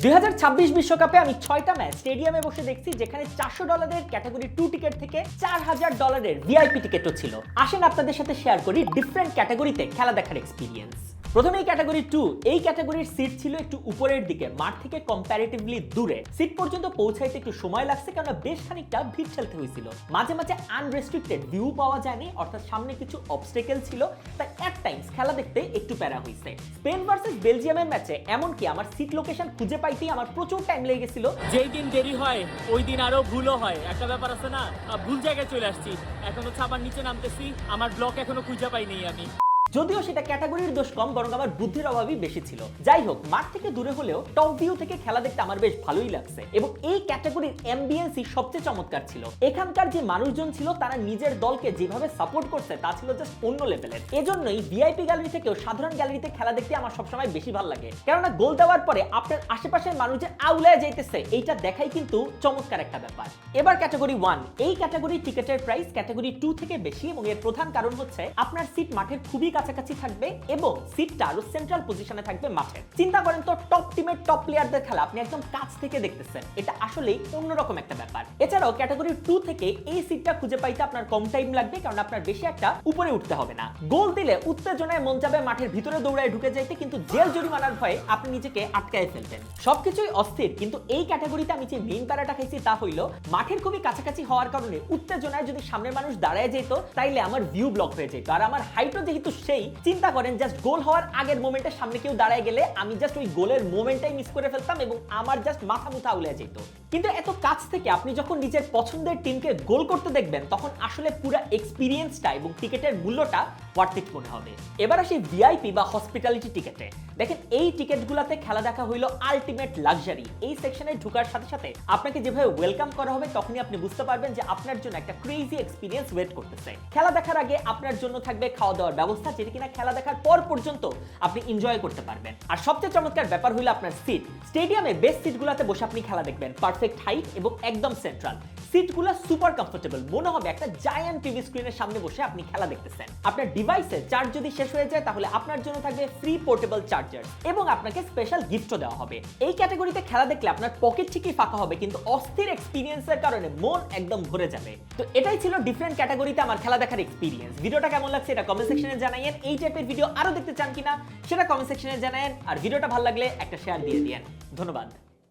2026 বিশ্বকাপে আমি 6টা ম্যাচ স্টেডিয়ামে বসে দেখছি, যেখানে $400 ক্যাটাগরি 2 টিকিট থেকে $4000 ভিআইপি টিকিটও ছিল। আসেন আপনাদের সাথে শেয়ার করি ডিফারেন্ট ক্যাটাগরিতে খেলা দেখার এক্সপিরিয়েন্স। প্রথমে এই ক্যাটাগরি 2, এই ক্যাটাগরির সিট ছিল একটু উপরের দিকে, মাঠ থেকে কম্পারেটিভলি দূরে। সিট পর্যন্ত পৌঁছাইতে একটু সময় লাগছে, কারণ বেশ খানিকটা ভিড় ঠেলতে হয়েছিল। মাঝে মাঝে আনরেস্ট্রিক্টেড ভিউ পাওয়া যায়নি, অর্থাৎ সামনে কিছু অবস্টেকেল ছিল, তাই এট টাইমস খেলা দেখতে একটু প্যারা হয়েছে। স্পেন ভার্সেস বেলজিয়ামের ম্যাচে এমনকি আমার সিট লোকেশন খুঁজে পাইতেই আমার প্রচুর টাইম লেগে গেছিল। যেই দিন দেরি হয় ওই দিন আরো ভুলও হয়, একটা ব্যাপার আছে না, ভুল জায়গায় চলে আসছি। এখন হচ্ছে আবার নিচে নামতেছি, আমার ব্লক এখনো খুঁজে পাইনি আমি। যদিও সেটা ক্যাটাগরির দোষ কম, বরং আমার বুদ্ধির অভাবই বেশি ছিল। যাই হোক, মাঠ থেকে দূরে হলেও টপ ভিউ থেকে খেলা দেখতে আমার বেশ ভালোই লাগছে, এবং এই ক্যাটাগরির অ্যাম্বিয়েন্সই সবচেয়ে চমৎকার ছিল। এখানকার যে মানুষজন ছিল তারা নিজের দলকে যেভাবে সাপোর্ট করছে তা ছিল জাস্ট অন্য লেভেলের। এজন্যই ভিআইপি গ্যালারি থেকেও সাধারণ গ্যালারিতে খেলা দেখতে আমার সবসময় বেশি ভালো লাগে, কেননা গোল দেওয়ার পরে আপনার আশেপাশের মানুষ যে আউলায় যাইতেছে এইটা দেখাই কিন্তু চমৎকার একটা ব্যাপার। এবার ক্যাটাগরি 1, এই ক্যাটাগরির টিকেটের প্রাইস ক্যাটাগরি 2 থেকে বেশি, এবং এর প্রধান কারণ হচ্ছে আপনার সিট মাঠের খুবই কাছাকাছি থাকবে এবং সিটটা আরো সেন্ট্রাল পজিশনে থাকবে মাঠের। চিন্তা করেন তো, টপ টিমের টপ প্লেয়ারদের খেলা আপনি একদম কাছ থেকে দেখতেছেন, এটা আসলেই অন্যরকম একটা ব্যাপার। এছাড়াও ক্যাটাগরি 2 থেকে এই সিটটা খুঁজে পাইতে আপনার কম টাইম লাগবে, কারণ আপনার বেশি একটা উপরে উঠতে হবে না। গোল দিলে উত্তেজনায় মন যাবে মাঠের ভিতরে দৌড়ায় ঢুকে যাইতে, কিন্তু জেল জরিমানার ভয়ে আপনি নিজেকে আটকায় ফেলবেন। সবকিছুই অস্থির, কিন্তু এই ক্যাটাগরিতে আমি যে মেইন প্যারাটা খাইছি তা হইলো মাঠের খুবই কাছাকাছি হওয়ার কারণে উত্তেজনায় যদি সামনের মানুষ দাঁড়ায় যেত তাইলে আমার ভিউ ব্লক হয়ে যেত, আর আমার হাইটও যেহেতু সেই, চিন্তা করেন জাস্ট গোল হওয়ার আগের মোমেন্টের সামনে কেউ দাঁড়ায় গেলে আমি জাস্ট ওই গোলের মোমেন্টটাই মিস করে ফেলতাম এবং আমার জাস্ট মাথা মুথা উলে যেত। কিন্তু এত কাছ থেকে আপনি যখন নিজের পছন্দের টিমকে গোল করতে দেখবেন, তখন আসলে পুরো এক্সপিরিয়েন্সটা এবং টিকেটের মূল্যটা ওয়ার্থ ইট মনে হবে। এবার আসি ভিআইপি বা হসপিটালিটি টিকেটে। দেখেন, এই টিকেটগুলোতে খেলা দেখা হইলো আলটিমেট লাক্সারি। এই সেকশনে ঢোকার সাথে সাথে আপনাকে যেভাবে ওয়েলকাম করা হবে, তখনই আপনি বুঝতে পারবেন যে আপনার জন্য একটা ক্রেজি এক্সপিরিয়েন্স ওয়েট করতেছে। খেলা দেখার আগে আপনার জন্য থাকবে খাওয়া দাওয়ার ব্যবস্থা, যেটা কিনা খেলা দেখার পর পর্যন্ত আপনি এনজয় করতে পারবেন। আর সবচেয়ে চমৎকার ব্যাপার হলো আপনার সিট। স্টেডিয়ামে বেস্ট সিটগুলোতে বসে আপনি খেলা দেখবেন, পারফেক্ট হাইট এবং একদম সেন্ট্রাল। সিটগুলো সুপার কমফোর্টেবল, মনে হবে একটা জায়ান্ট টিভি স্ক্রিনের সামনে বসে আপনি খেলা দেখতেছেন। আপনার ডিভাইসে চার্জ যদি শেষ হয়ে যায়, তাহলে আপনার জন্য থাকবে ফ্রি পোর্টেবল চার্জার এবং আপনাকে স্পেশাল গিফটও দেওয়া হবে। এই ক্যাটাগরিতে খেলা দেখলে আপনার পকেট ঠিকই ফাঁকা হবে, কিন্তু অস্থির এক্সপিরিয়েন্সের কারণে মন একদম ভরে যাবে। তো এটাই ছিল ডিফারেন্ট ক্যাটাগরিতে আমার খেলা দেখার এক্সপিরিয়েন্স। ভিডিওটা কেমন লাগছে এটা কমেন্ট সেকশনে জানাইয়েন। এই টাইপের ভিডিও আরো দেখতে চান কিনা সেটা কমেন্ট সেকশনে জানাইয়েন, আর ভিডিওটা ভালো লাগলে একটা শেয়ার দিয়ে দিয়েন। ধন্যবাদ।